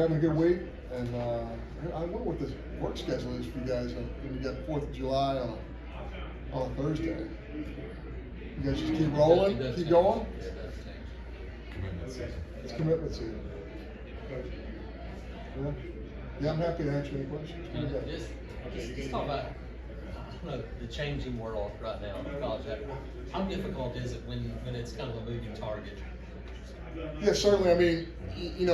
Having a good week, and I wonder what the work schedule is for you guys. When you got 4th of July on a Thursday, you guys just keep rolling, keep going. Commitment season. It's commitment season. Yeah, yeah. I'm happy to answer any questions. What do you got? Just talk about the changing world right now in college athletics. How difficult is it when it's kind of a moving target? Yeah, certainly. I mean,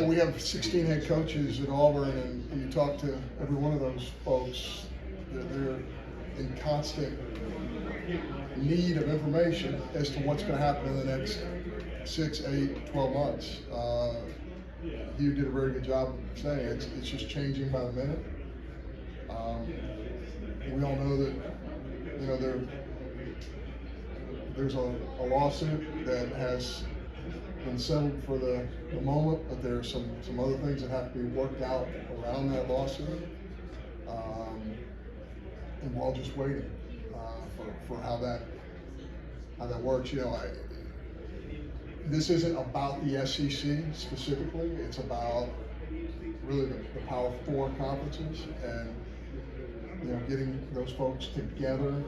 we have 16 head coaches at Auburn, and you talk to every one of those folks, they're in constant need of information as to what's going to happen in the next 6, 8, 12 months. You did a very good job of saying it's just changing by the minute. We all know that there's a lawsuit that has been settled for the moment, but there are some other things that have to be worked out around that lawsuit, and we're all just waiting for how that works. This isn't about the SEC specifically. It's about really the Power Four conferences, and getting those folks together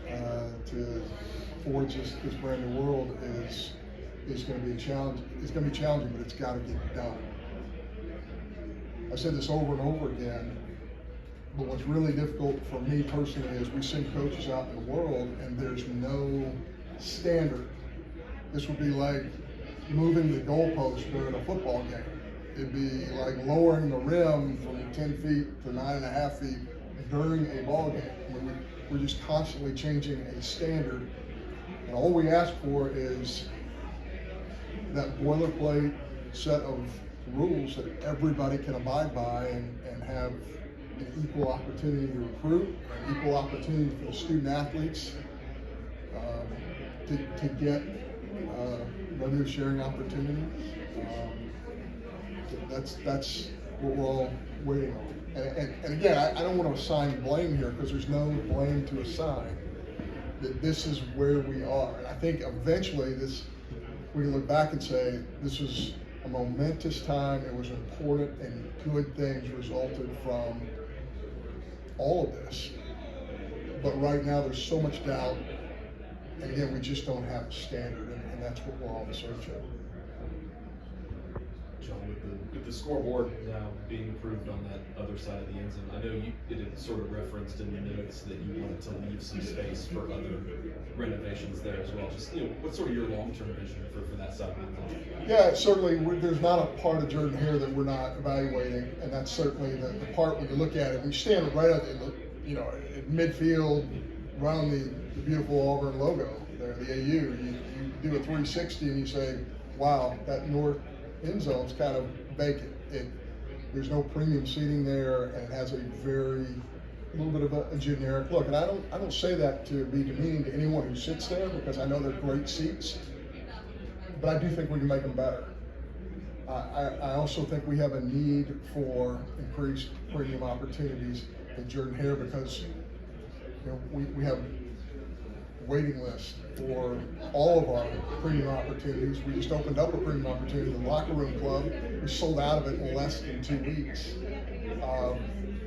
to forge this brand new world is going to be a challenge. It's going to be challenging, but it's got to get done. I said this over and over again, but what's really difficult for me personally is we send coaches out in the world and there's no standard. This would be like moving the goalpost during a football game. It'd be like lowering the rim from 10 feet to 9.5 feet during a ball game. I mean, we're just constantly changing a standard, and all we ask for is that boilerplate set of rules that everybody can abide by and have an equal opportunity to recruit, an equal opportunity for the student athletes to get revenue sharing opportunities. That's what we're all waiting on. And again, I don't want to assign blame here because there's no blame to assign. That this is where we are. And I think eventually we can look back and say this was a momentous time. It was important, and good things resulted from all of this. But right now there's so much doubt, and again, we just don't have a standard, and that's what we're all in search of. John, with the scoreboard now being approved on that other side of the end zone, I know it had sort of referenced in the notes that you wanted to leave some space for other renovations there as well. Just, what's sort of your long-term vision for that side of the end zone? Yeah, certainly there's not a part of Jordan Hare that we're not evaluating, and that's certainly the part when you look at it. When you stand right at at midfield, around the beautiful Auburn logo there, the AU, you do a 360 and you say, wow, that north end zone's kind of vacant. There's no premium seating there, and it has a little bit of a generic look. And I don't say that to be demeaning to anyone who sits there, because I know they're great seats, but I do think we can make them better. I also think we have a need for increased premium opportunities at Jordan Hare, because we have waiting list for all of our premium opportunities. We just opened up a premium opportunity, the Locker Room Club. We sold out of it in less than 2 weeks,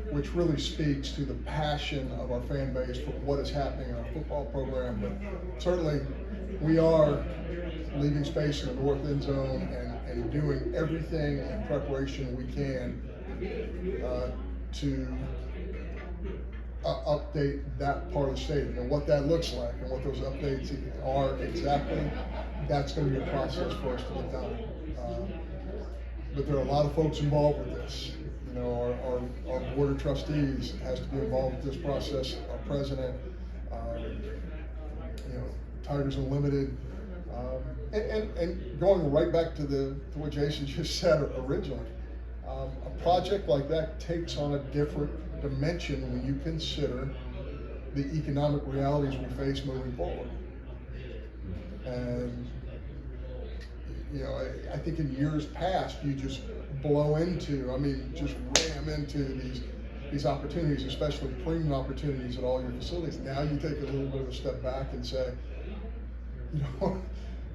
which really speaks to the passion of our fan base for what is happening in our football program. But certainly we are leaving space in the north end zone and doing everything in preparation we can to update that part of the stadium, and what that looks like and what those updates are exactly. That's going to be a process for us to get done. But there are a lot of folks involved with this. Our board of trustees has to be involved with this process. Our president, Tigers Unlimited, and going right back to what Jason just said originally. A project like that takes on a different dimension when you consider the economic realities we face moving forward. And I think in years past you just just ram into these opportunities, especially premium opportunities at all your facilities. Now you take a little bit of a step back and say,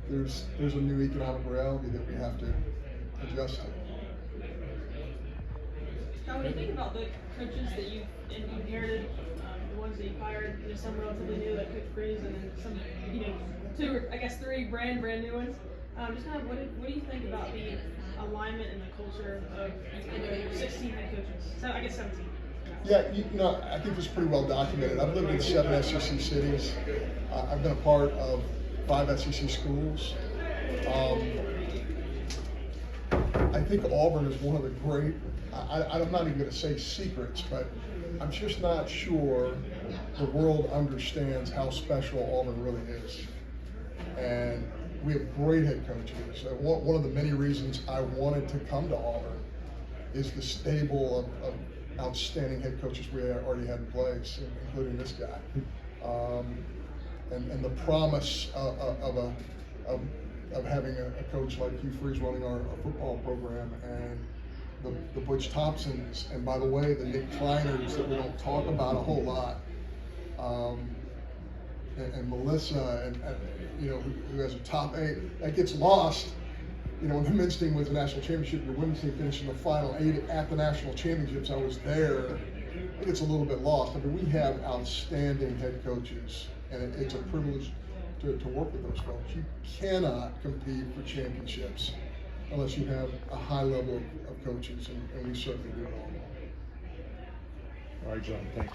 there's a new economic reality that we have to adjust to. When you think about the coaches that you've inherited, the ones that you've hired, some relatively new like Coach Freeze, and then some, two or I guess three brand new ones. Just kind of what do you think about the alignment and the culture of 16 head coaches? So I guess 17. Yeah, I think it's pretty well documented. I've lived in 7 SEC cities. I've been a part of 5 SEC schools. I think Auburn is one of the great, I'm not even going to say secrets, but I'm just not sure the world understands how special Auburn really is. And we have great head coaches. One of the many reasons I wanted to come to Auburn is the stable of outstanding head coaches we already had in place, including this guy. And the promise of having a coach like Hugh Freeze running our football program, and the Butch Thompsons, and by the way, the Nick Kleiners that we don't talk about a whole lot, and Melissa, and who has a top 8, that gets lost. When the men's team wins the national championship, the women's team finished in the final 8 at the national championships. I was there. I think it's a little bit lost. I mean, we have outstanding head coaches, and it's a privilege to work with those folks. You cannot compete for championships unless you have a high level of coaches, and we certainly do it all. All right, John, thank you.